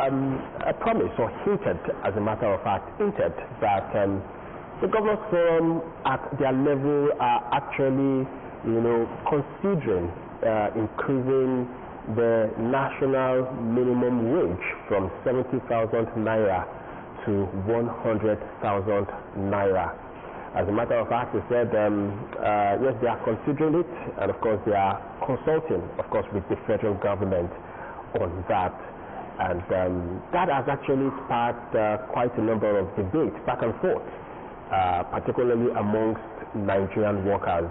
a promise, or hinted, as a matter of fact, hinted that the Governors Forum at their level are actually, considering increasing the national minimum wage from 70,000 naira to 100,000 naira. As a matter of fact, they said, yes, they are considering it, and of course they are consulting, of course, with the federal government on that. And that has actually sparked quite a number of debates back and forth, particularly amongst Nigerian workers.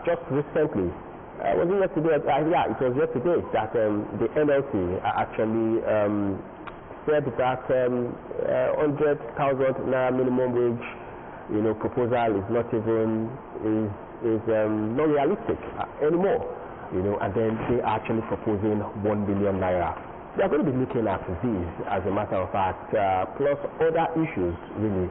Just recently, was it yesterday? Yeah, it was yesterday that the NLC actually said that 100,000 naira minimum wage, proposal is not even not realistic anymore. And then they are actually proposing 1 billion naira. They are going to be looking at these, as a matter of fact, plus other issues really,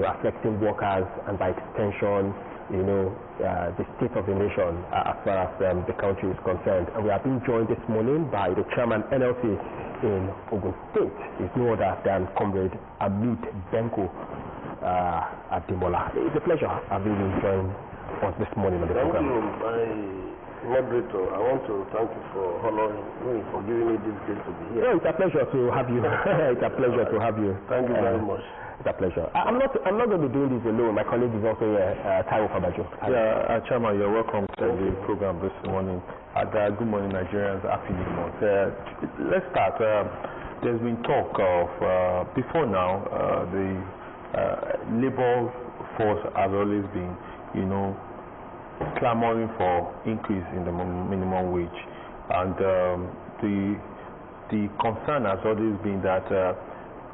affecting workers and by extension, the state of the nation as far as the country is concerned. And we have been joined this morning by the chairman NLC in Ogun State. It's no other than Comrade Amit Benko Adimola. It's a pleasure having you join us this morning on the program. Thank you, moderator. I want to thank you for honoring me, for giving me this day to be here. No, it's a pleasure to have you. It's a pleasure to have you. Thank you very much. It's a pleasure. I'm not going to be doing this alone. My colleague is also here, Taiwo Fabajo. Yeah, Chairman, you're welcome to the program this morning. Good morning, Nigerians. Happy New Month. Let's start. There's been talk of, before now, the labor force has always been, clamoring for increase in the minimum wage, and the concern has always been that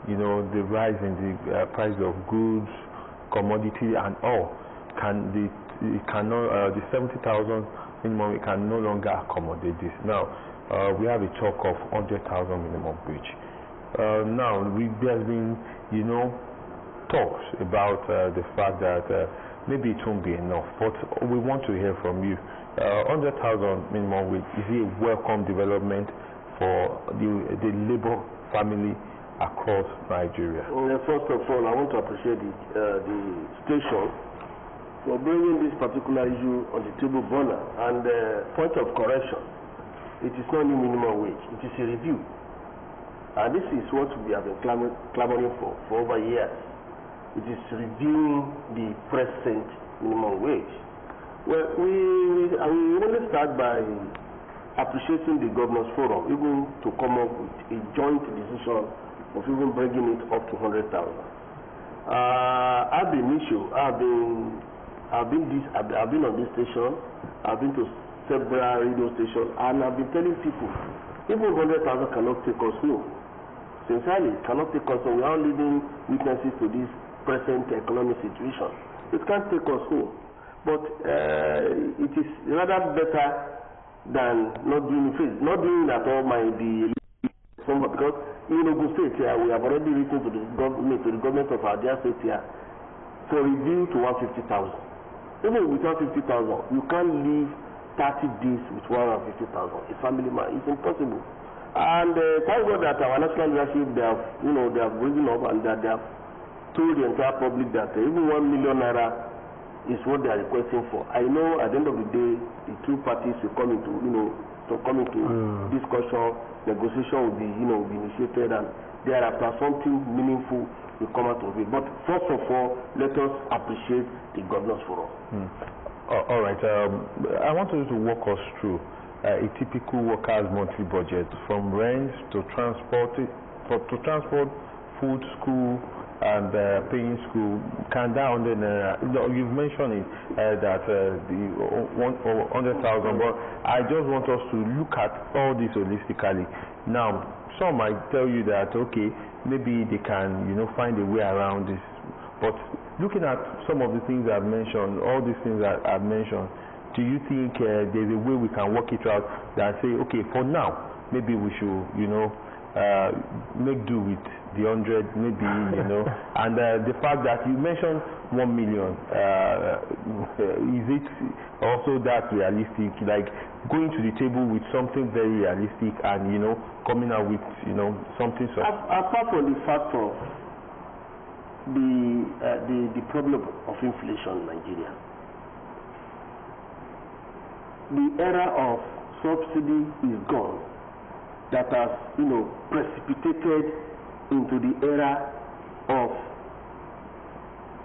the rise in the price of goods, commodity, and all the 70,000 minimum can no longer accommodate this. Now we have a talk of 100,000 minimum wage. Now there's been talks about the fact that maybe it won't be enough, but we want to hear from you. 100,000 minimum wage, is it a welcome development for the labor family across Nigeria? First of all, I want to appreciate the station for bringing this particular issue on the table burner. And point of correction, it is not new minimum wage, it is a review. And this is what we have been clamoring for over years. It is reviewing the present minimum wage. Well, we only start by appreciating the Governors Forum, even to come up with a joint decision of even bringing it up to 100,000. I've been on this station. I've been to several radio stations, and I've been telling people, even 100,000 cannot take us home. Sincerely, cannot take us home. We are living witnesses to this present economic situation. It can't take us home, but it is rather better than not doing it. Not doing it at all might be somewhat, because in Ogun State here, we have already written to the government of our dear state here for review to 150,000. Even with 150,000, you can't live 30 days with 150,000. A family man, it's impossible. And thank God that our national leadership, they have risen up, and that they have told the entire public that even 1 million naira is what they are requesting for. I know at the end of the day, the two parties will come into, discussion, negotiation will be, be initiated, and thereafter something meaningful will come out of it. But first of all, let us appreciate the Governors Forum. All right. I want you to walk us through a typical worker's monthly budget, from rent to transport, food, school, and paying school. Can that you've mentioned it that the 100,000, but I just want us to look at all this holistically. Now, some might tell you that okay, maybe they can find a way around this, but looking at some of the things I've mentioned, all these things that I've mentioned, do you think there's a way we can work it out that say, okay, for now maybe we should make do with the 100, maybe, you know. And the fact that you mentioned 1 million, is it also that realistic? Like going to the table with something very realistic and, you know, coming out with, you know, something. Apart from the fact of the problem of inflation in Nigeria, the era of subsidy is gone. That has, you know, precipitated into the era of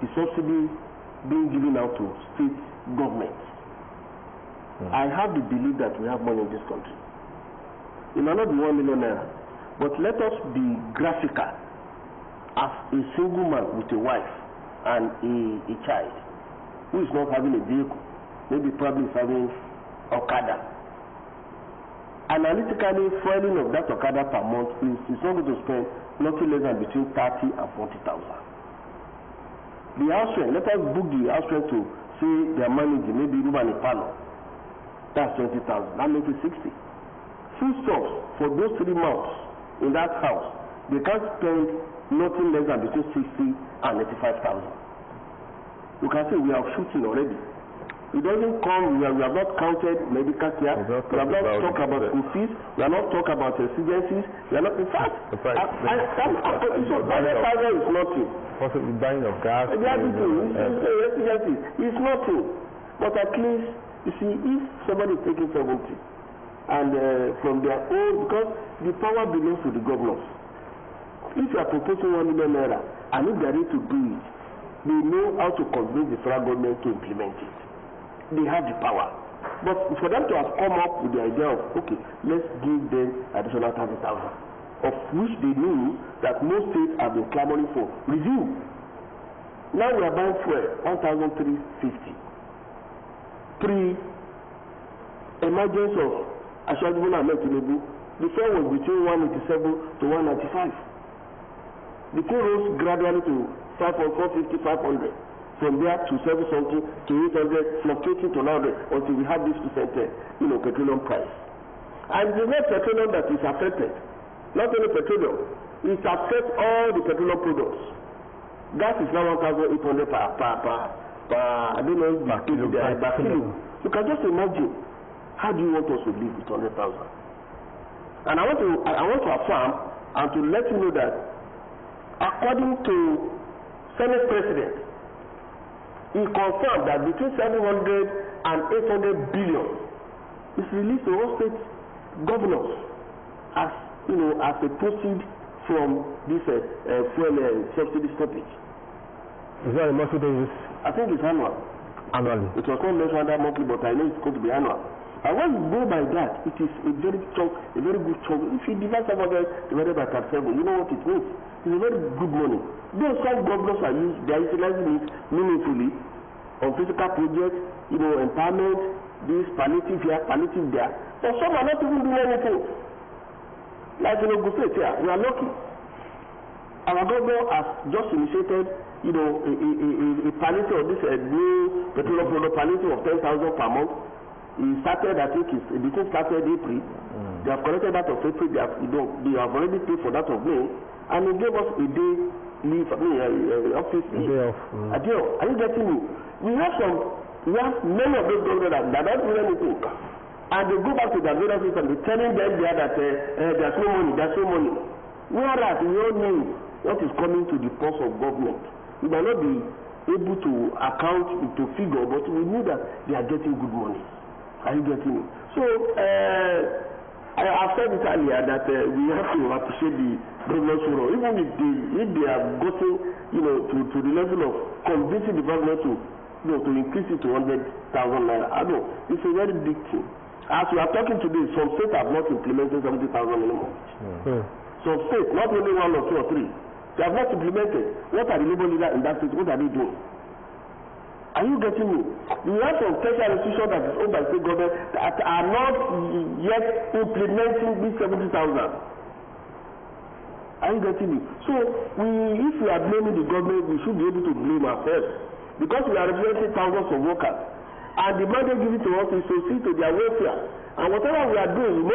the subsidy being given out to state governments. I have the belief that we have money in this country. It might not be 1 million naira, but let us be graphical. As a single man with a wife and a child who is not having a vehicle, maybe probably is having Okada. Analytically, fueling of that Okada per month is not going to spend nothing less than between 30 and 40,000. The house rent, let us book the house rent to say they are managing maybe room and a parlor. That's 20,000. That makes it 60. Foodstuffs for those 3 months in that house, they can't spend nothing less than between 60 and 85,000. You can see we are shooting already. It doesn't come, we have not counted medical care, we have not talked about school fees, we have not talked about residencies, we are not, in fact, so 100,000 is nothing. Also the buying of gas. Residencies is nothing. But at least, you see, if somebody is taking 70, and from their own, because the power belongs to the governors. If you are proposing 1 million naira, and if they are ready to do it, they know how to convince the federal government to implement it. They have the power. But for them to have come up with the idea of, okay, let's give them additional 30,000, of which they knew that most states have been clamoring for review. Now we are buying fuel 1,350. Pre-emergence of Ashwadi Bola Ahmed Tinubu, the fuel was between 187 to 195. The fuel rose gradually to 450, 500. From there to 7something to 800, fluctuating to 900 until we have this 2%, petroleum price. And the not petroleum that is affected, not only petroleum, it affects all the petroleum products. Gas is now 1,800 per I don't know, per kilo. You can just imagine, how do you want us to live with 100,000? And I want to affirm and to let you know that according to Senate President, he confirmed that between 700 and 800 billion is released to all state governors as a proceed from this fuel subsidy stoppage. Is that a monthly basis? I think it's annual. Annually. It was not mentioned that monthly, but I know it's going to be annual. And when you go by that, it is a very good chunk. If you divide 700 divided by 37, you know what it means. It's a very good money. Though some governors they are utilizing it meaningfully on physical projects, empowerment, this palliative here, palliative there. But some are not even doing anything. Like in Ogun State here, we are lucky. Our governor has just initiated, a palliative of this new petroleum product palliative of 10,000 per month. He started, I think, the business started April. They have collected that of April. They have already paid for that of May, and he gave us a day leave. Office leave. A day off. Are you getting me? We have many of those governors that don't do anything, and they go back to their various system. They're telling them there that there's no money. Whereas we all know what is coming to the purse of government. We might not be able to account to figure, but we know that they are getting good money. Are you getting it? So I've said it earlier that we have to appreciate the government's role, even if they have gotten to the level of convincing the government to increase it to 100,000 naira. I know it's a very big thing. As we are talking today, some states have not implemented 70,000 minimum wage. Some states, not only 1 or 2 or 3, they have not implemented. What are the labor leaders in that state? What are they doing? Are you getting me? We have some tertiary institutions that is owned by state government that are not yet implementing this 70,000. Are you getting me? So if we are blaming the government, we should be able to blame ourselves, because we are representing thousands of workers, and the mandate given to us is to see to their welfare. And whatever we are doing, we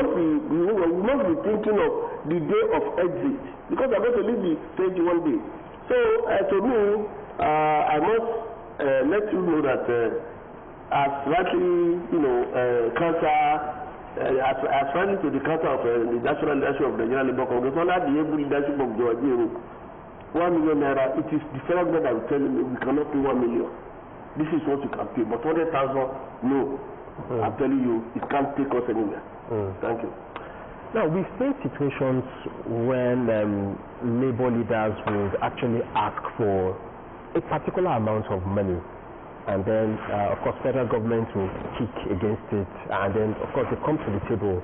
must be thinking of the day of exit, because we are going to leave the stage one day. So to me, I must let you know that as rightly, as rightly to the counter of the national leadership of the Nigerian Labour Congress, under the able leadership of the 1 million naira, it is the federal government that will tell you we cannot pay 1 million. This is what you can pay, but 100,000, no. I'm telling you, it can't take us anywhere. Thank you. Now, we've seen situations when labor leaders would actually ask for a particular amount of money, and then, of course, federal government will kick against it, and then, of course, they come to the table,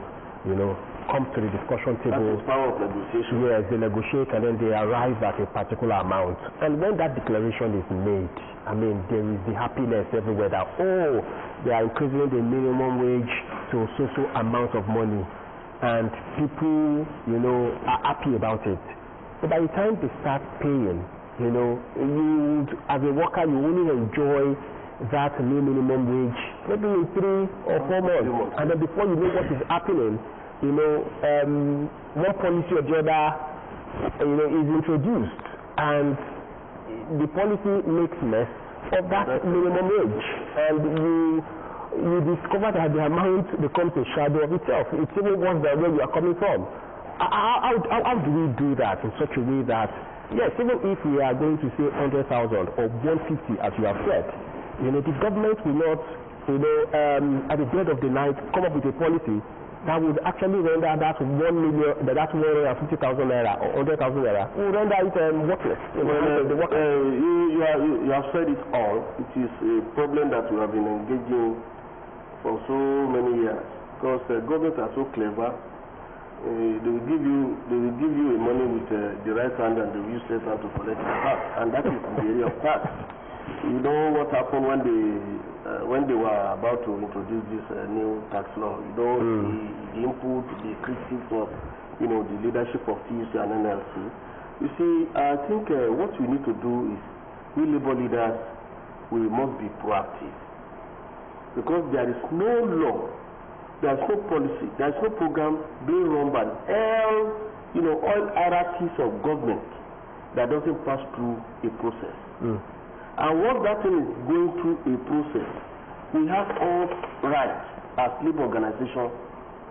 come to the discussion table. That is power of negotiation. Yes, they negotiate, and then they arrive at a particular amount. And when that declaration is made, I mean, there is the happiness everywhere that, oh, they are increasing the minimum wage to so amount of money, and people, are happy about it. But by the time they start paying, you, as a worker, you only enjoy that new minimum wage maybe in 3 or 4 months, and then before you know what is happening, one policy or the other, is introduced, and the policy makes mess of that minimum wage, and you discover that the amount becomes a shadow of itself. It's even worse than where you are coming from. How do we do that in such a way that, yes, even if we are going to say 100,000 or 150, as you have said, the government will not, at the dead of the night, come up with a policy that would actually render that 1 million, that 150,000 naira or 100,000 naira, will render it worthless. You have said it all. It is a problem that we have been engaging for so many years, because governments are so clever. They will give you a money with the right hand, and they will use left hand to collect the tax, and that is the area of tax. You know what happened when they were about to introduce this new tax law? The input, the critics of the leadership of TUC and NLC. You see, I think what we need to do is, we labor leaders, we must be proactive, because there is no law, there is no policy, there is no program being run by all hierarchies of government that doesn't pass through a process. And once that thing is going through a process, we have all rights as labor organization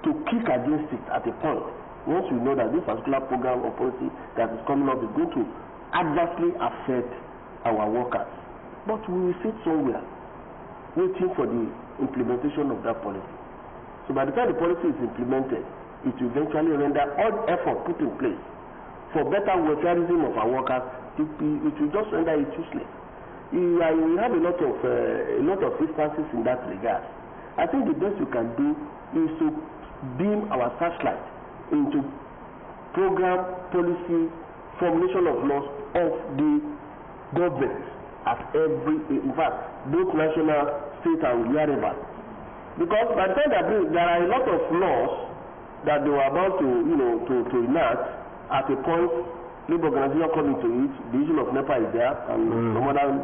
to kick against it at a point. Once we know that this particular program or policy that is coming up is going to adversely affect our workers, but we will sit somewhere waiting for the implementation of that policy. So by the time the policy is implemented, it will eventually render all effort put in place for better welfareism of our workers. It will just render it useless. We have a lot of instances in that regard. I think the best we can do is to beam our searchlight into program, policy, formulation of laws of the government at in fact, both national, state, and wherever. Because by the time there are a lot of laws that they were about to enact at a point. Labor organization coming to it, the issue of NEPA is there, and some other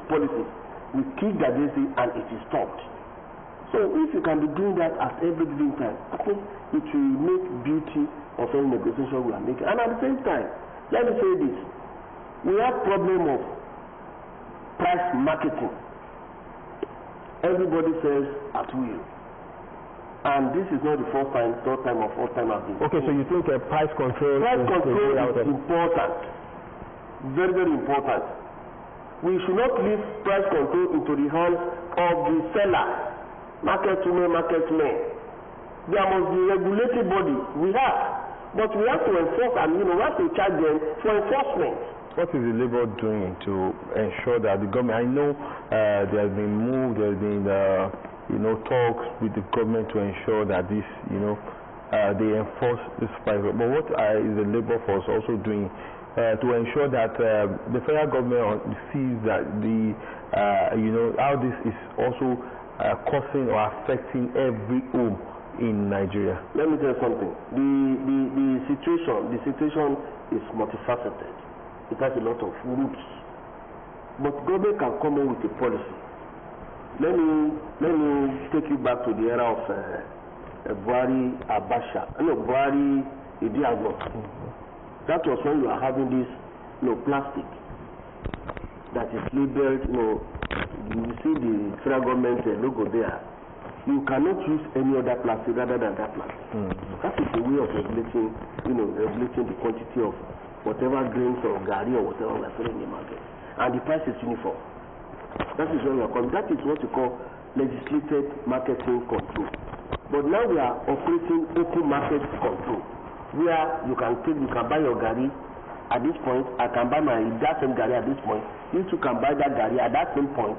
policies. We kick against it, and it is stopped. So if you can be doing that at every given time, I think it will make beauty of any negotiation we are making. And at the same time, let me say this: we have problem of price marketing. Everybody says at will. And this is not the first time, third time, or fourth time I've been. Okay, so you think price control is important. Very, very important. We should not leave price control into the hands of the seller. Market men. There must be a regulatory body. We have. But we have to enforce, and we have to charge them for enforcement. What is the labor doing to ensure that the government, I know there has been move, there has been talks with the government to ensure that this, they enforce this price. But what is the labor force also doing to ensure that the federal government sees that how this is also causing or affecting every home in Nigeria? Let me tell you something. The situation is multifaceted. It has a lot of roots. But government can come in with a policy. Let me take you back to the era of Buhari Abasha, Buhari Idiago. That was when you are having this, plastic that is labeled, you see the federal government logo there. You cannot use any other plastic rather than that plastic. That is the way of regulating, regulating the quantity of whatever grains or gari or whatever we are selling in the market. And the price is uniform. That is where we are coming. That is what we call legislated marketing control. But now we are operating open market control, where you can buy your gari at this point. I can buy that same gari at this point. You too can buy that gari at that same point.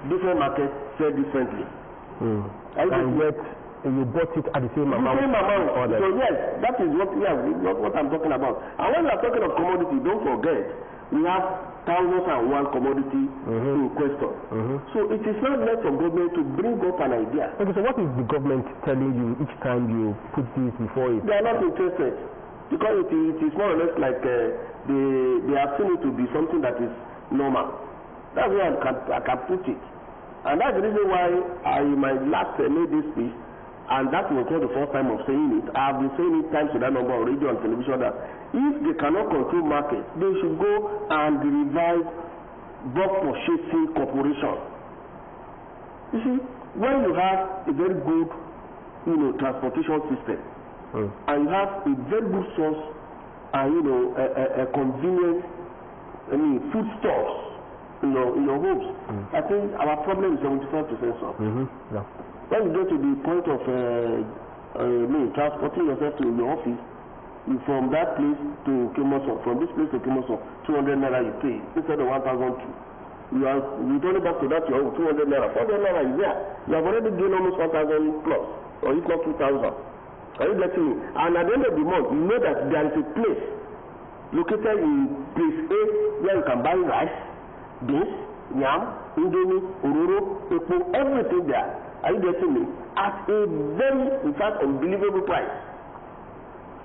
Different markets sell differently. And yet you bought it at the same amount. So yes, that is what I'm talking about. And when we are talking of commodity, don't forget we have thousands and one commodity in question. So it is not left for government to bring up an idea. Okay, so what is the government telling you each time you put this before it? They are not interested, because it is more or less like they have seen it to be something that is normal. That's why I can put it. And that's the reason why my last made this speech, and that was not the first time of saying it. I have been saying it times to that number on radio and television that if they cannot control markets, they should go and revive bulk purchasing corporation. You see, when you have a very good, transportation system, and you have a very good source and a convenient, food stores in your homes, I think our problem is 75% solved. When you get to the point of transporting yourself to your office, from that place to Kemoson, from this place to Kemoson, 200 naira you pay instead of 1,002. You turn back to that, you have 200 naira, 400 naira is there. You have already gained almost 1,000 plus, or if not 2,000. Are you getting me? And at the end of the month, you know that there is a place located in place A where you can buy rice, beans, yam, indomie, ororo, epo, everything there. Are you getting me? At a very, in fact, unbelievable price.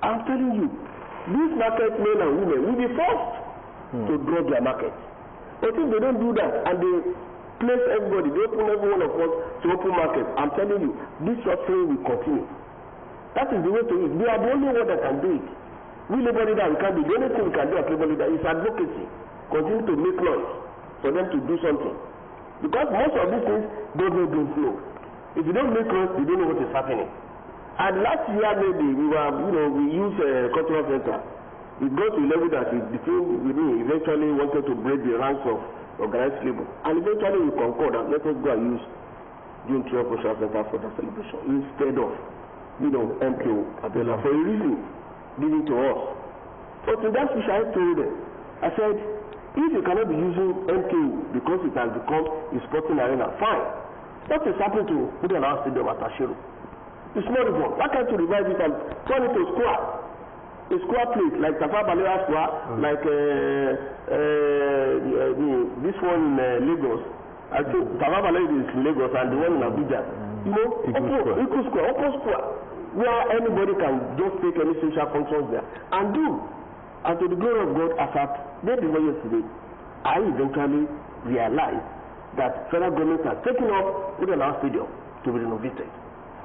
I'm telling you, these market men and women will be forced to draw their market. But if they don't do that and they place everybody, they open every one of us to open market, I'm telling you, this suffering will continue. That is the way to it. They are the only one that can do it. We labor leader, we can't do it. The only thing we can do as labor leader is advocacy. Continue to make noise for them to do something. Because most of these things, government don't know. If you don't make noise, you don't know what is happening. And last year maybe we used a cultural center. It got to a level that we eventually wanted to break the ranks of organized labor. And eventually we concurred that let us go and use June 12 Cultural Center for the celebration instead of MKO Abela for a reason given to us. So to that which I told them, I said, if you cannot be using MKO because it has become a sporting arena, fine. What is happening to Udana Stadium at Ashero? It's not reform. Why can't you revive it and turn it to square? A square place like Tafa Balera Square, like this one in Lagos. I think Tafa Balera is in Lagos and the one in Abuja. Equal square, open square, where anybody can just take any social functions there and do. And to the glory of God, as at day before yesterday, I eventually realized that federal government has taken up Udana Stadium to be renovated.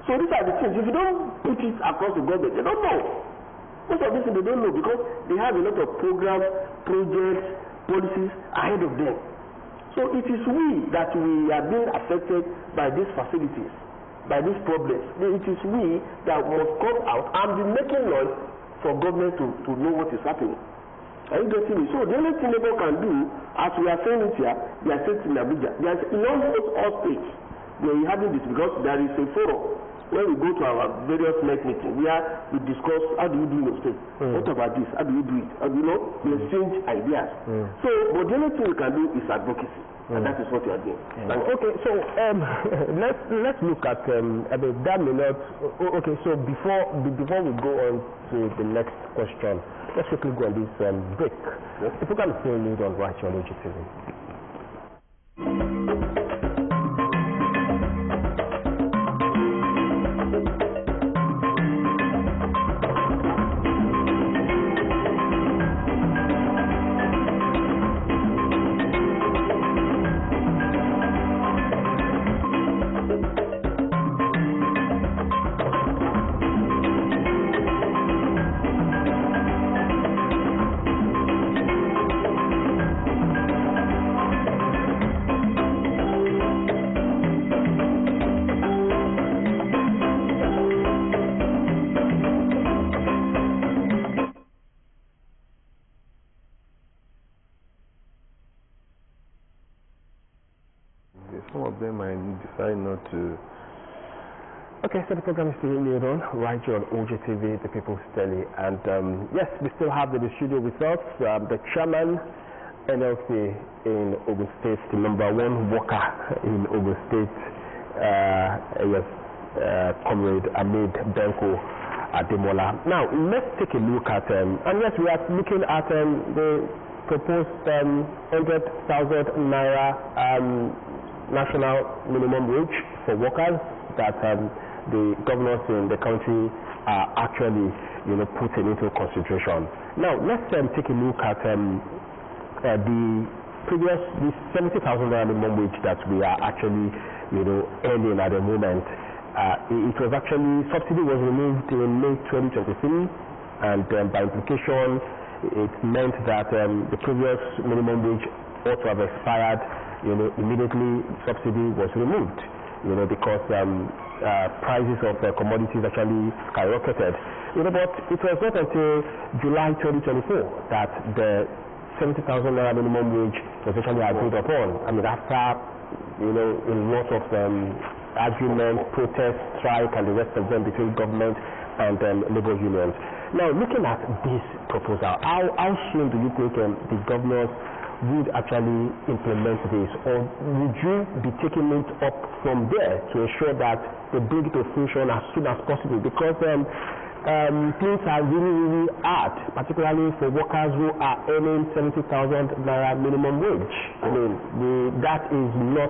So these are the things. If you don't put it across the government, they don't know. Most of these things they don't know because they have a lot of programs, projects, policies ahead of them. So it is we that we are being affected by these facilities, by these problems. It is we that must come out and be making noise for government to know what is happening. Are you getting me? So the only thing Labour can do, as we are saying it here, they are saying in Abuja, there is in almost all states where we are having this because there is a forum when we go to our various NEC meetings where we discuss how do you do in your state, what about this, how do you do it, how do you we exchange ideas. So, but the only thing we can do is advocacy, and that is what we are doing. Okay, so let's look at that may not. Okay, so before we go on to the next question, let's quickly go on this break. If we can say a little on right your legitimacy. some of them might decide not to. Okay, so the program is still on right here on Ogtv, the People's Daily, and yes, we still have in the studio with us the chairman, NLC in Ogun State, the #1 worker in Ogun State, yes, Comrade Ahmed Benko Ademola. Now, let's take a look at, and yes, we are looking at the proposed 100,000 naira national minimum wage for workers that the governors in the country are actually, putting into consideration. Now, let's take a look at the 70,000 naira minimum wage that we are actually, earning at the moment. It was actually, subsidy was removed in May 2023, and by implication, it meant that the previous minimum wage ought to have expired, immediately subsidy was removed, because prices of commodities actually skyrocketed. But it was not until July 2024 that the 70,000 naira minimum wage was actually agreed upon. I mean, after, a lot of argument, protest, strike, and the rest of them between government and labor unions. Now, looking at this proposal, how soon do you think the governors would actually implement this, or would you be taking it up from there to ensure that they bring it to fruition as soon as possible? Because things are really hard, particularly for workers who are earning 70,000 naira minimum wage. I mean, that is no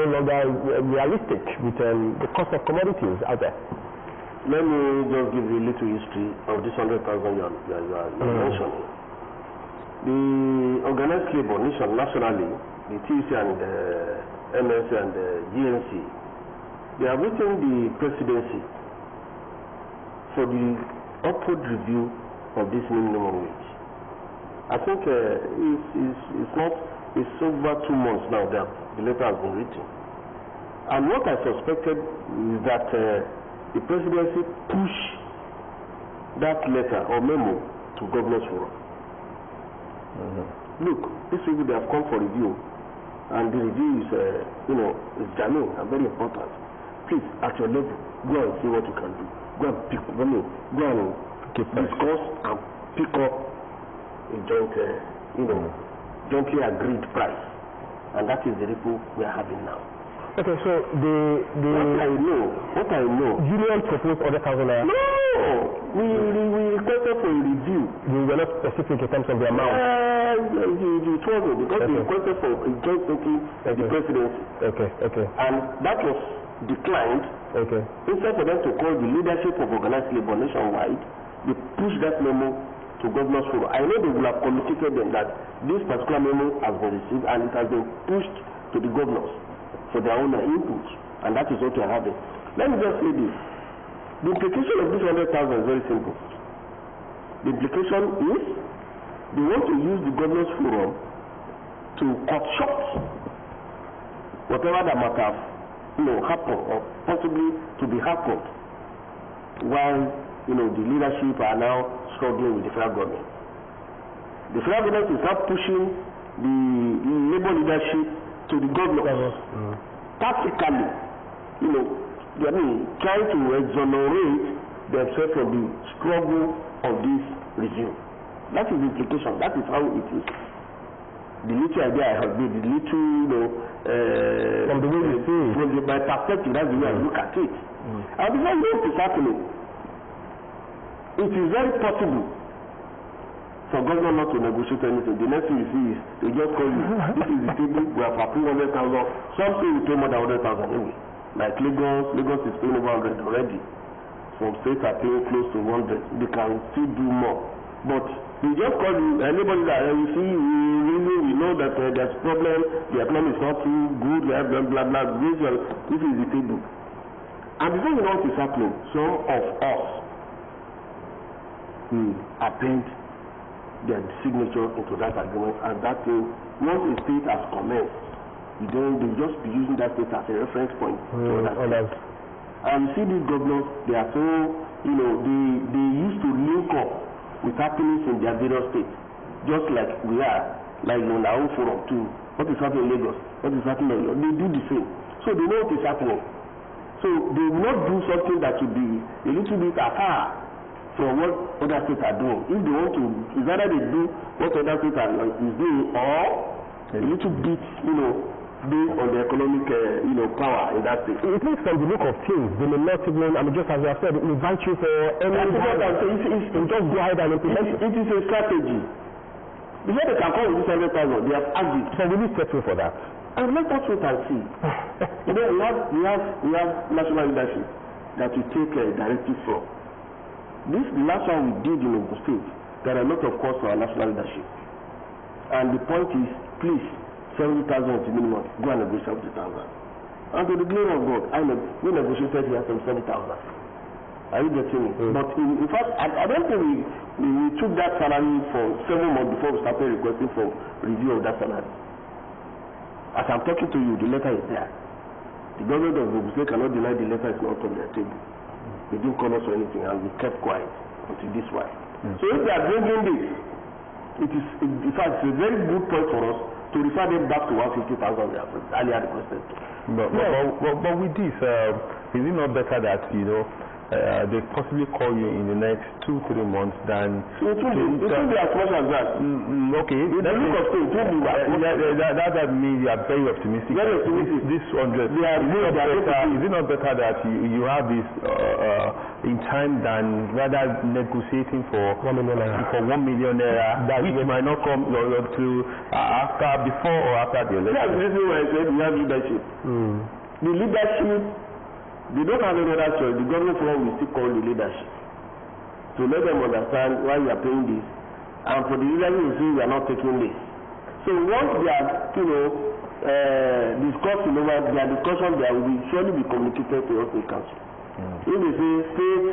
longer realistic with the cost of commodities out there. Let me just give you a little history of this 100,000 you are mentioning. The organized labor nation nationally, the TUC and the MNC and the GNC, they are waiting the presidency for the upward review of this minimum wage. I think it's over 2 months now that the letter has been written. And what I suspected is that the presidency push that letter or memo to governors forum. Look, these people, they have come for review, and the review is, is genuine and very important. Please, at your level, go and see what you can do. Go and pick, go and discuss and pick up a joint, jointly agreed price, and that is the ripple we are having now. Okay, so what I know. Union proposed 100,000 naira. No, we requested for a review. We were not specific in terms of the amount. It wasn't, because we requested for a joint meeting at the presidency. Okay. And that was declined. Okay. Instead for them to call the leadership of organized labor nationwide, they pushed that memo to governors forum. I know they will have communicated them that this particular memo has been received and it has been pushed to the governors for their own input, and that is what we are having. Let me just say this. The implication of this 100,000 is very simple. The implication is they want to use the governors forum to cut short whatever that might have happen or possibly to be happened while the leadership are now struggling with the federal government. The federal government is now pushing the labor leadership to the governors, tactically, trying to exonerate themselves from the struggle of this regime. That is the implication. That is how it is. The little idea I have been, the little, from the way you see it, from my perspective, that's the way I look at it. And before you know what is happening, it is very possible for government not to negotiate anything. The next thing you see is they just call you, this is the table, we have approved 100,000. Some say we pay more than 100,000 anyway. Like Lagos is paying over 100 already. Some states are paying close to 100. They can still do more. But they just call you, anybody that you see, we know that there's problem, the economy is not too good, we have blah, blah, blah. This is the table. And before you know what is happening, some of us append their signature into that agreement, and that thing, once a state has commenced, they just be using that state as a reference point to other states. And you see these governors, they are so, they used to link up with happenings in their various states, just like we are like on our own forum too. What is happening in Lagos? What is happening in Lagos? They do the same. So they know what is happening. So they will not do something that will be a little bit afar from what other states are doing. If they want to, it's either they do what other states are is doing, or a little bit, based on the economic, power in that state. It means from the look of things, they may not even, just as you have said, invite you for any just go ahead and implement it. It is a strategy. Before they can come with this 100,000, they have argued. So will you settle for that? And let us wait and see. we have national leadership that we take directive from. This the last one we did in Ogun State. There are a lot of calls for our national leadership. And the point is, please, 70,000 is the minimum. Go and negotiate 70,000. And to the glory of God, we negotiated here from 70,000. Are you getting me? But in fact, I don't think we took that salary for 7 months before we started requesting for review of that salary. As I'm talking to you, the letter is there. The government of Ogun State cannot deny the letter is not on their table. They didn't call us for anything, and we kept quiet until this one. So if they are bringing this, it is in fact it's a very good point for us to refer them back to 150,000 we have earlier requested. But with this, is it not better that they possibly call you in the next 2-3 months than it will be as much as that. Okay, that means you are very optimistic. Very optimistic. This 100 is it not better that you have this in time than rather negotiating for 1 million naira, for 1 million naira which might not come to before or after the election? That's the reason why I said we have leadership. The leadership, they don't have any other choice. The government forum will still call the leadership to let them understand why we are paying this, and for the leadership to say we are not taking this. So once they are, discussing over their discussion, there will surely be communicated to us in council. If they say state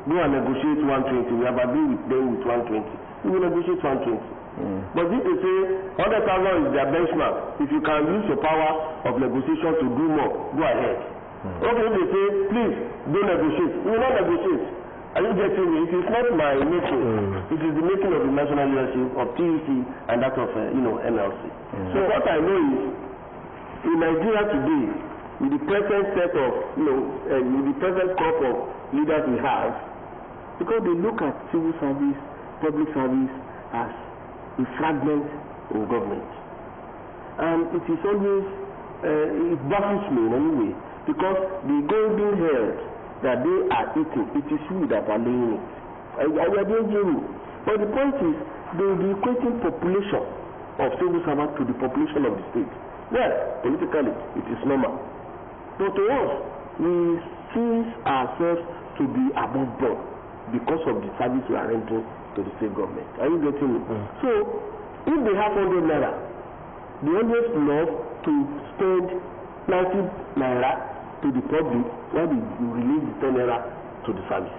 go and negotiate 120, we have agreed with them with 120. We will negotiate 120. But if they say 100,000 is their benchmark, if you can use your power of negotiation to do more, go ahead. Okay, if they say, please, don't negotiate. We will not negotiate. Are you getting me? It is not my making. It is the making of the national leadership of TEC and that of, NLC. So what I know is, in Nigeria today, with the present set of, with the present crop of leaders we have, because they look at civil service, public service as a fragment in government. And it is always, it baffles me in any way. Because the golden herd that they are eating, it is you that are laying it. I are doing you. But the point is, they will be equating population of civil servants to the population of the state. Well, politically, it is normal. But to us, we see ourselves to be above board because of the service we are rendering to the state government. Are you getting me? So, if they have 100 naira, they always love to spend 90 naira to the public while they release the 10 naira to the service.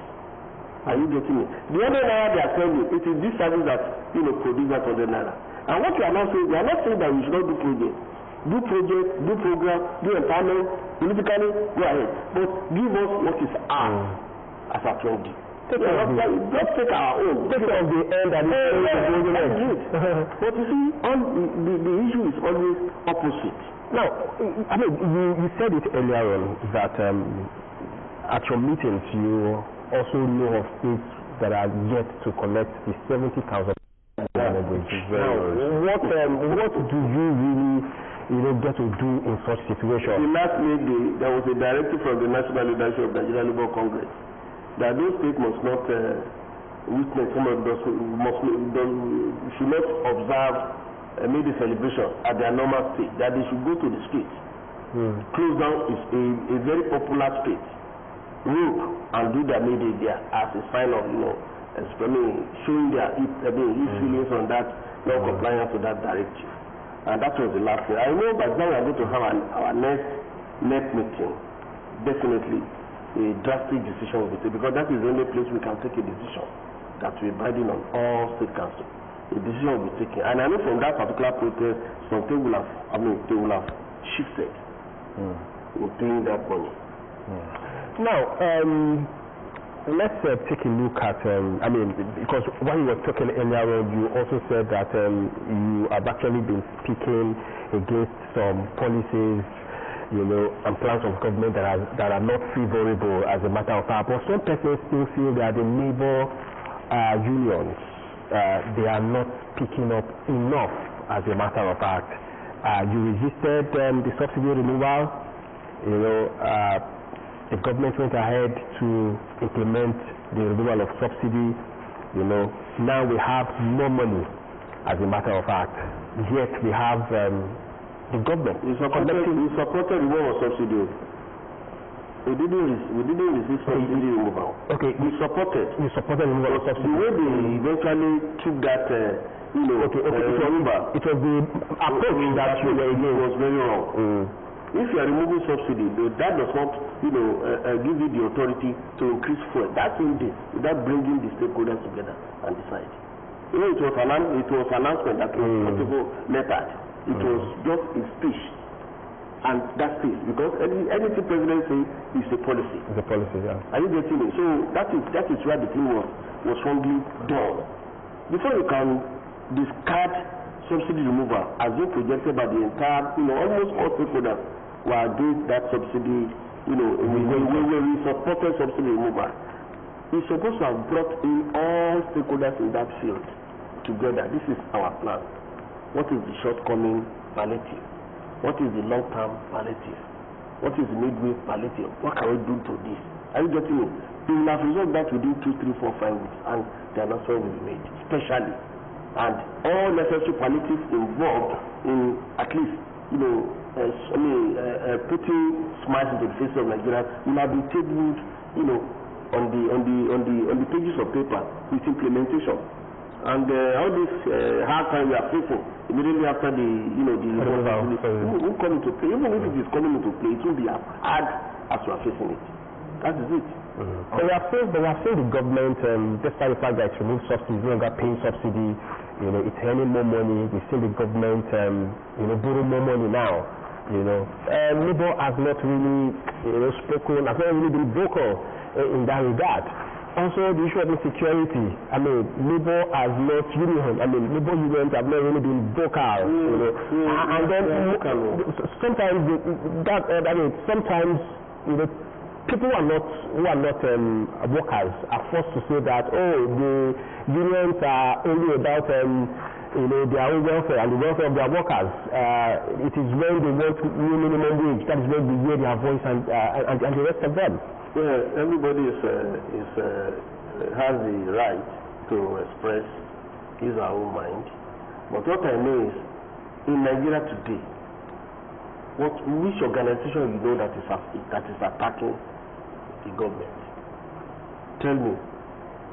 Are you getting me? The 100 naira they are spending, it is this service that produce that 100 naira. And what we are not saying, we are not saying that we should not do project. Do project, do program, do empowerment, politically, go ahead. But give us what is ours as a 20. Just take our own. Take it on the end and it's But you see, the issue is always opposite. Now, you said it earlier on that at your meetings you also know of states that are yet to collect the 70,000. Now, what do you really get to do in such situations? The last May day, there was a directive from the National Leadership of the Nigerian Labour Congress that those states must not witness, should not observe May Day celebration at their normal state, that they should go to the streets. Close down is a very popular state. Work and do their May Day there as a sign of, showing their feelings on that non-compliance to that directive. And that was the last thing. I know by the time we are going to have our next meeting, definitely a drastic decision will be taken, because that is the only place we can take a decision that will be binding on all state councils. A decision will be taken, and I know from that particular protest, something will have, they will have shifted in paying that money. Now, let's take a look at, because when you were talking earlier on, you also said that you have actually been speaking against some policies, and plans of government that are not favorable as a matter of fact. But some persons still feel that the labor unions, they are not picking up enough as a matter of fact. You resisted the subsidy removal, the government went ahead to implement the removal of subsidy. Now we have more money, as a matter of fact. Yet we have the government. We supported removal of subsidy. We didn't resist subsidy removal. Okay. We supported removal of subsidy. The way they eventually took that, it was the approach that you were against. Was very wrong. If you are removing subsidy, that does not, give you the authority to increase fuel. That's in this, without bringing the stakeholders together and decide. It was an announcement that was people lettered. It was just a speech, and that's it. Because anything president says is a policy. It's a policy, yeah. Are you getting it? So that is where the thing was wrongly done. Before you can discard subsidy removal as being projected by the entire, almost all stakeholders were against that subsidy, we supported subsidy removal. It's supposed to have brought in all stakeholders in that field together. This is our plan. What is the shortcoming palliative? What is the long-term palliative? What is the midway palliative? What can we do to this? Are you getting it? We will have resolved that within 2, 3, 4, 5 weeks, and the announcement will be made, especially. And all necessary palliatives involved in at least, putting smiles into the face of Nigeria will have been tabled, on the pages of paper with implementation. And all this hard time we are facing immediately after the will come into play. Even if it is coming into play, it will be as hard as we are facing it. That is it. So we have seen the government, despite the fact that it's removed subsidy, no longer paying subsidy, it's earning more money. We've seen the government, borrow more money now. Labour has not really, spoken, has not really been vocal in that regard. Also, the issue of insecurity. Labour has not Labour unions have not really been vocal. And then sometimes people who are not workers are forced to say that the unions are only about their own welfare and the welfare of their workers. It is when they want new minimum wage that is when they hear their voice and the rest of them. Well, everybody has the right to express his or her own mind. But what I know is, in Nigeria today, which organization that is attacking the government? Tell me.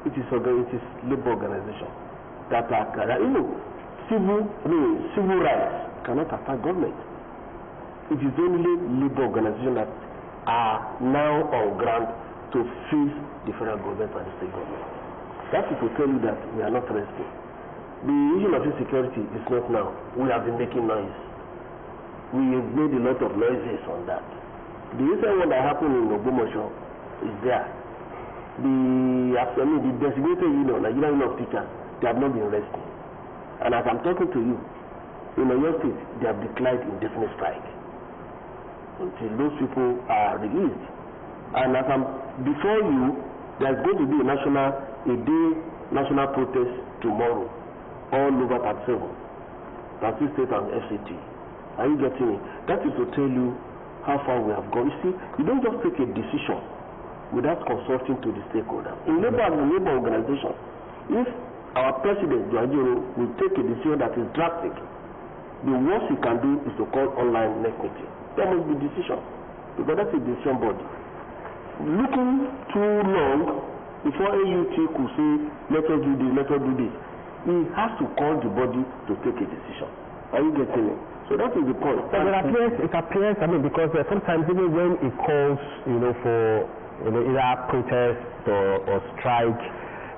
It is labor organization that are civil rights cannot attack government. It is only labor organization that are now on ground to face the federal government and the state government. That is to tell you that we are not resting. The issue of insecurity is not now. We have been making noise. We have made a lot of noises on that. The recent one that happened in Ogun is there. The designated union, Nigerian Union of Teachers, they have not been resting. And as I'm talking to you, in your state, they have declared indefinite strike until those people are released. And as before you, there's going to be a national protest tomorrow, all over 37 state and FCT. Are you getting it? That is to tell you how far we have gone. You see, you don't just take a decision without consulting to the stakeholders. In labor as a labor organization, if our president, Joajiro, will take a decision that is drastic, the worst he can do is to call online next meeting. There must be decision, because that's a decision body. Looking too long before AUT could say, let us do this, he has to call the body to take a decision. Are you getting it? So that is the point. But it appears, because sometimes even when it calls, for either protest or strike,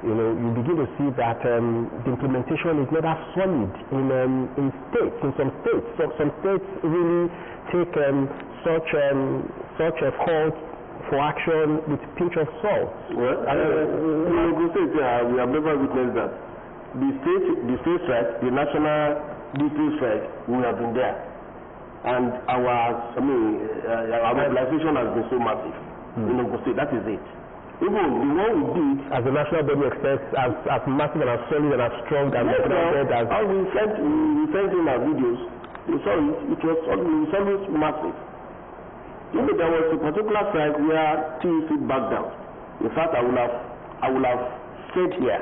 you begin to see that the implementation is not as solid in some states. So some states really take such a call for action with pinch of salt. Well, we have never witnessed that. The state strike, the national district strike, we have been there, and our mobilization has been so massive in Ogun State. That is it. Even the one we did as the national body expects, as massive and as solid and as strong as we sent in our videos. We saw it. It was always massive. Even there was a particular strike where TEC backed down. In fact, I would have said here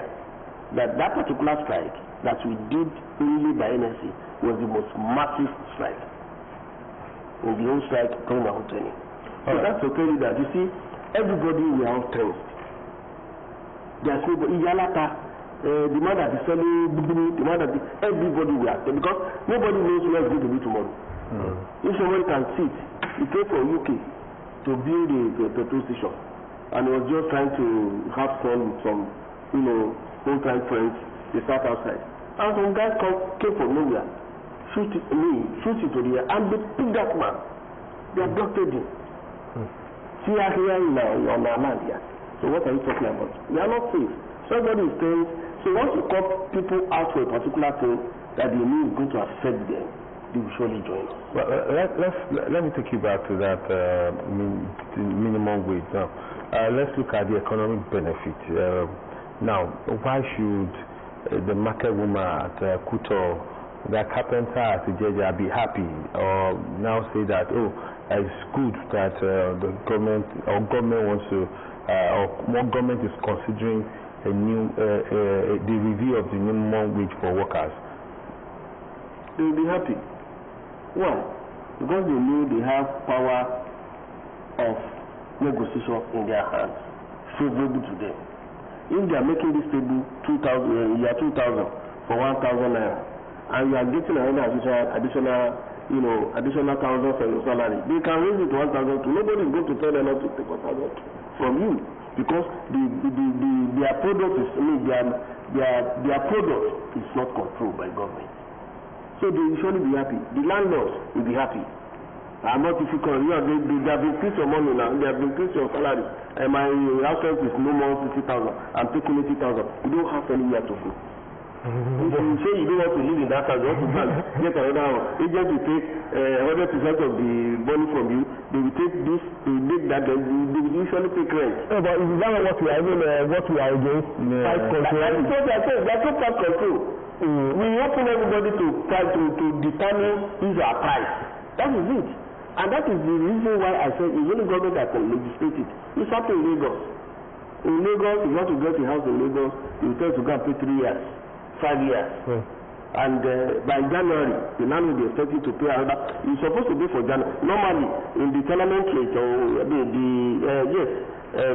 that particular strike that we did only by NSC was the most massive strike in the whole strike during our training. So that's to tell you that, you see, everybody we are trained. There's nobody, the man that is selling, the man that is, everybody we are trained, because nobody knows where it's going to be tomorrow. If somebody can sit, he came from UK to build a petrol station, and he was just trying to have fun with some, old-time friends. They sat outside, and some guys came from nowhere, shoot it to the air, and they picked that man. They abducted him. See here now on our land here. So what are you talking about? We are not safe. Somebody is saying, so once you cut people out for a particular thing that they know is going to affect them, they will surely join us. Well, let me take you back to that minimum wage now. Let's look at the economic benefit. Now, why should the market woman at Kuto, the carpenter at Ijeja be happy, or now say that, it's good that the government wants to, or more government is considering a new the review of the minimum wage for workers? They will be happy. Why? Because they know they have power of negotiation in their hands, favorable to them. If they are making this table 2,000 for 1,000 naira, and you are getting additional 1,000 for your salary, they can raise it to 1,000 too. Nobody is going to tell them not to take 1,000 from you, because their product is, their product is not controlled by government. So they will surely be happy. The landlords will be happy. I'm not difficult. They have increased your money now. They have increased your salary. And my house rent is no more 50,000. I'm taking 80,000. You don't have anywhere to go. If you say you don't want to live in that house, you want to get another house. Agent will take 100% of the money from you. They will take this, they will make that, they will usually take rent. No, but is that what we are against? Price control. That's what I said. That's not price control. We open everybody to try to determine who's our price. That is it. And that is the reason why I said it's only government that can legislate it. It's happening in Lagos. In Lagos, if you want to get a house in Lagos, you tell to go and pay 3 years, 5 years. And by January, the landlord will be expected to pay another. You're supposed to pay for January. Normally, in the tenement rate or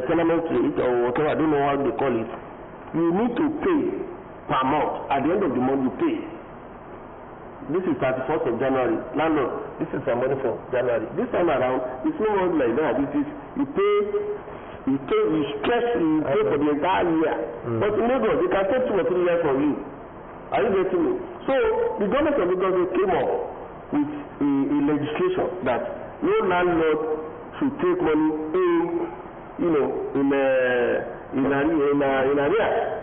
tenement rate or whatever, I don't know how they call it, you need to pay per month. At the end of the month, you pay. This is 31st of January. Landlord, this is some money for January. This time around, it's no more like that. It is you pay for the entire year. But in Lagos, they can take 2 or 3 years from you. Are you getting me? So the government of Lagos came up with a legislation that no landlord should take money in arrears.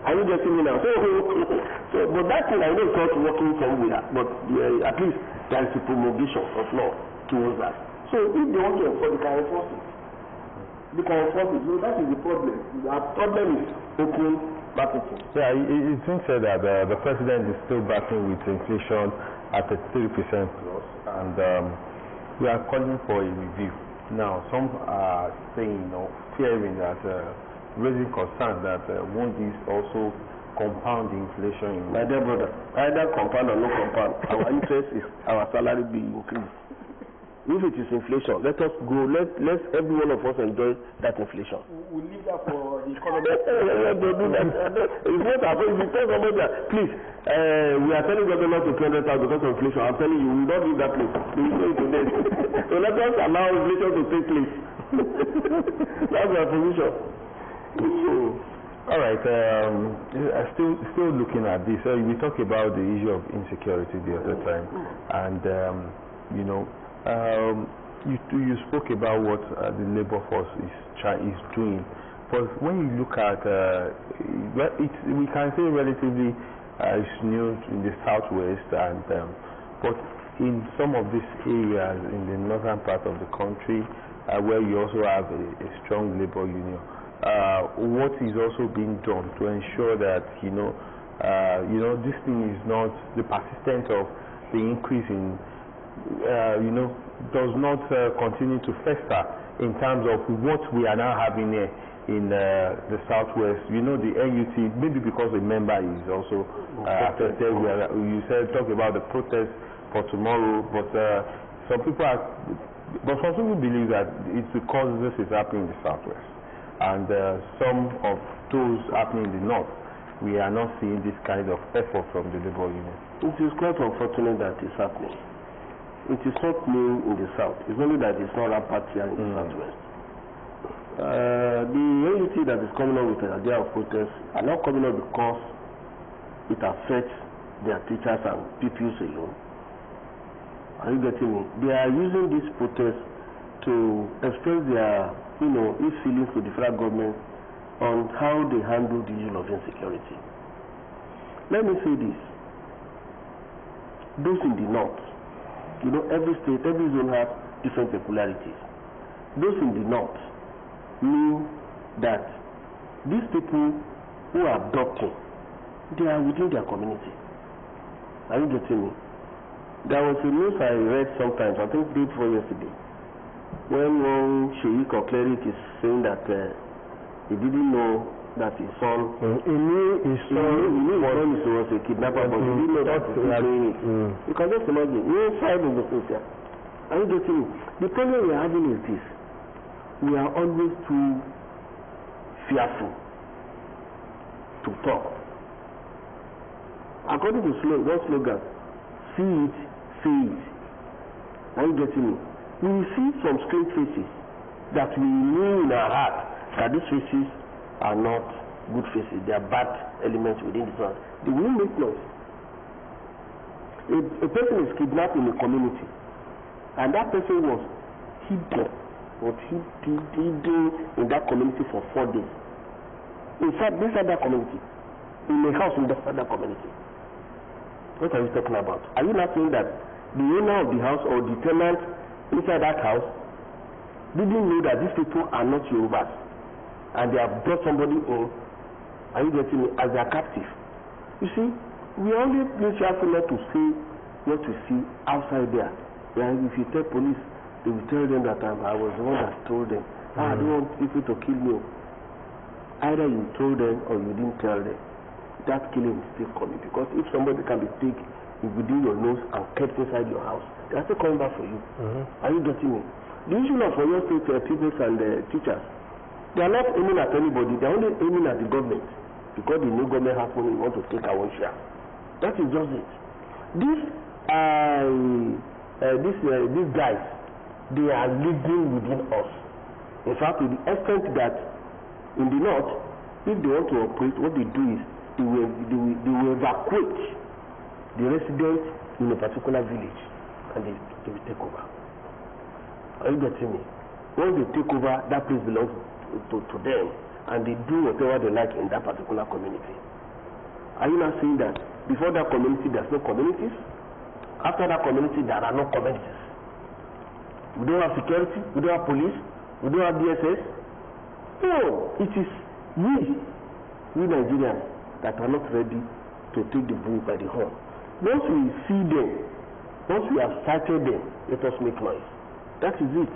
Are you getting me now? So, but that thing I know is not working somewhere, but at least there is a promulgation of law towards that. So if they want to enforce, they can enforce it. They can enforce it. So that is the problem. Our problem is open marketing. Yeah, it's been said that the president is still battling with inflation at 3% plus, and we are calling for a review. Now, some are saying, fearing that raising concern that won't this also compound the inflation? My dear brother, either compound or no compound, our interest is our salary be increased. If it is inflation, let us go. Let every one of us enjoy that inflation. We leave that for the economy. Don't do that. It's not happening. If you tell somebody that, please, we are telling government to 200,000 because of inflation. I'm telling you, we will not leave that place. We will do it today. So let us allow inflation to take place. That's our position. All right. Still looking at this. We talked about the issue of insecurity the other time, and You spoke about what the labor force is doing, but when you look at we can say relatively it's new in the southwest, and but in some of these areas in the northern part of the country where you also have a strong labor union, what is also being done to ensure that this thing is not the persistent of the increase in does not continue to fester in terms of what we are now having here in the southwest. The NUT, maybe because the member is also affected. You said talk about the protest for tomorrow, but some people believe that it's because this is happening in the southwest, and some of those happening in the north, we are not seeing this kind of effort from the labor union. It is quite unfortunate that it's happening. It is not new in the south. It's only that it's not rampant here in the southwest. The NUT that is coming up with an idea of protest are not coming up because it affects their teachers and pupils alone. Are you getting me? They are using this protest to express their, feelings to the federal government on how they handle the issue of insecurity. Let me say this. Those in the north, every state, every zone has different peculiarities. Those in the north knew that these people who are adopting, they are within their community. Are you getting me? There was a news I read sometimes, I think day before yesterday, when one sheikh or cleric is saying that he didn't know that his son, he knew his son was a kidnapper, but he didn't know that he was doing it. You can just imagine, inside of the social. Are you getting me? The problem we are having is this. We are always too fearful to talk. According to one slogan, see it, say it. Are you getting me? We will see some straight faces that we knew in our heart that these faces are not good faces. They are bad elements within the house. They will make noise. A person is kidnapped in a community, and that person was hidden in that community for 4 days. Inside that community, in a house in that community. What are you talking about? Are you not saying that the owner of the house or the tenant inside that house didn't know that these people are not Yorubas, and they have brought somebody in, are you getting me, as their captive? You see, we only be careful not to see what we see outside there. And if you tell police, they will tell them that I was the one that told them. I don't want people to kill me. Either you told them or you didn't tell them. That killing is still coming, because if somebody can be taken within your nose and kept inside your house, they are still coming back for you. Are you getting me? The issue of your state people and teachers, they are not aiming at anybody. They are only aiming at the government, because the new government has money, we want to take our own share. That is just it. These guys, they are living within us. In fact, to the extent that in the north, if they want to operate, what they do is they will evacuate the residents in a particular village, and they will take over. Are you getting me? Once they take over, that place belongs to them, and they do whatever they like in that particular community. Are you not saying that before that community there's no communities? After that community there are no communities. We don't have security, we don't have police, we don't have DSS. No, it is we Nigerians that are not ready to take the bull by the horn. Once we see them, once we have sighted them, let us make noise. That is it.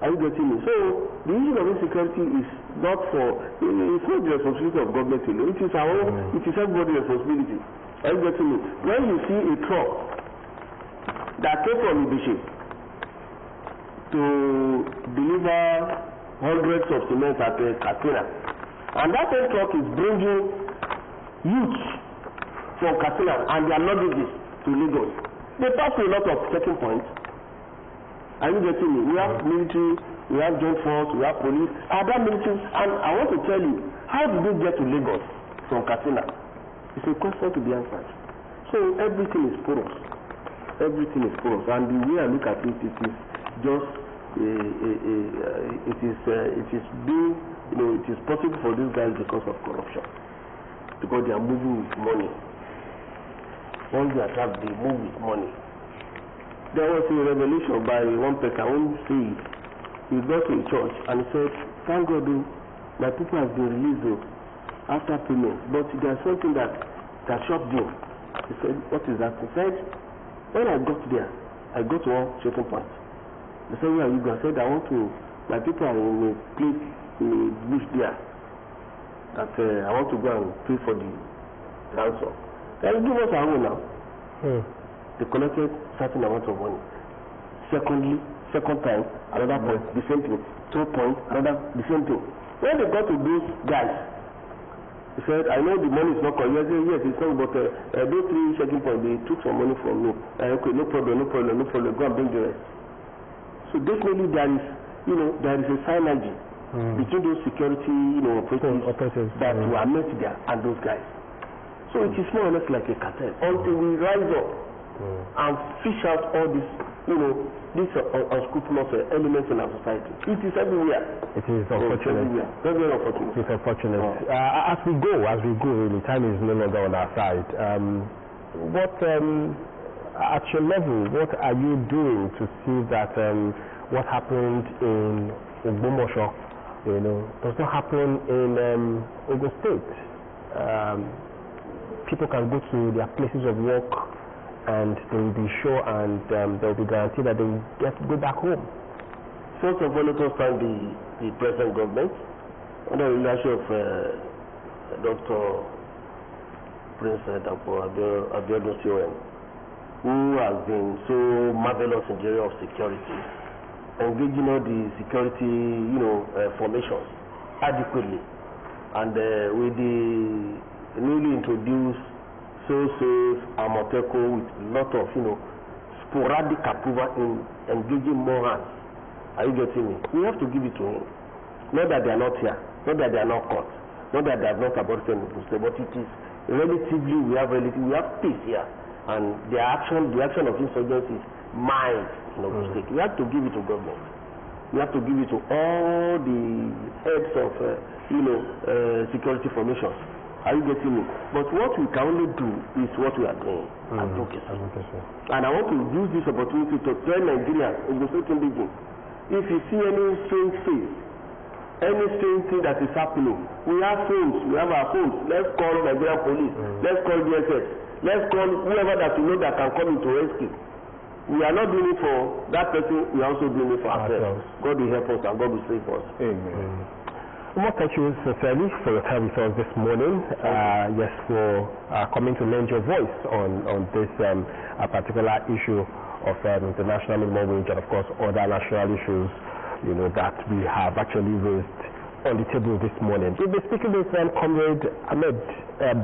Are you getting me? So the issue of insecurity is not it's not the responsibility of government alone. It is our own, it is everybody's responsibility. Are you getting me? When you see a truck that came from Ibishi to deliver hundreds of cement at Katsina, and that same truck is bringing youths from Katsina and their luggages to Lagos, they pass through a lot of checking points. Are you getting me? We have military, we have joint force, we have police, other military, and I want to tell you, how did they get to Lagos from Katsina? It's a question to be answered. So everything is porous. Everything is porous. And the way I look at it, it is just it is being, it is possible for these guys because of corruption, because they are moving with money. Once they attack, they move with money. There was a revelation by one person, I won't say it. He got to a church and he said, "Thank God, my people have been released after payment, but there's something that shocked him." He said, "What is that?" He said, "When I got there, I got to one certain point. They said, 'Where are you going?' I said, my people are in a place, in a bush there, that I want to go and pay for the ransom. They will give us our own now." They collected certain amount of money. Second time, another point, the same thing. Third point, another, the same thing. When they got to those guys, he said, "I know the money is not correct." Yes, it's not, but those 3 checking points, they took some money from me. Okay, no problem, go and bring the rest. So definitely there is a synergy between those security, operatives that were met there and those guys. So it is more or less like a cartel until we rise up and fish out all these, these unscrupulous elements in our society. It is everywhere. It is unfortunate. Very unfortunate. It is unfortunate. As we go, really, time is no longer on our side. What at your level, what are you doing to see that what happened in Ogun does not happen in Ogun State? People can go to their places of work and they will be sure and they will be guaranteed that they will go back home. First of all, let us thank the present government under the leadership of Dr. Prince Abeokuta, who has been so marvelous in the area of security, engaging all the security, formations adequately, and with the newly introduced so-safe Amoteco with a lot of, sporadic approval in engaging more hands. Are you getting me? We have to give it to him. Not that they are not here, not that they are not caught, not that they have not aborted in the state, but it is relatively, we have peace here. And the action of insurgency is mild in Ogun State. We have to give it to government. We have to give it to all the heads of, security formations. Are you getting me? But what we can only do is what we are doing. Advocacy. And I want to use this opportunity to tell Nigerians, Ogun State indigenous, if you see any strange face, any strange thing that is happening, we have phones, we have our phones. Let's call Nigerian police. Let's call DSS. Let's call whoever that we know that can come into rescue. We are not doing it for that person, we are also doing it for ourselves. God will help us and God will save us. Amen. Well, thank you sincerely for your time with us this morning. Yes, for coming to lend your voice on this particular issue of the national minimum wage and, of course, other national issues, that we have actually raised on the table this morning. We'll be speaking with Comrade Ahmed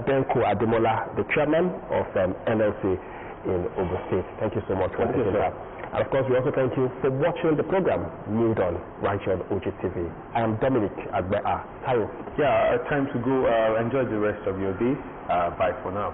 Benko Ademola, the chairman of NLC in Ogun State. Thank you so much for taking that. And of course, we also thank you for watching the program New Dawn right here on Ogtv. I am Dominic Agbea. Yeah, time to go. Enjoy the rest of your day. Bye for now.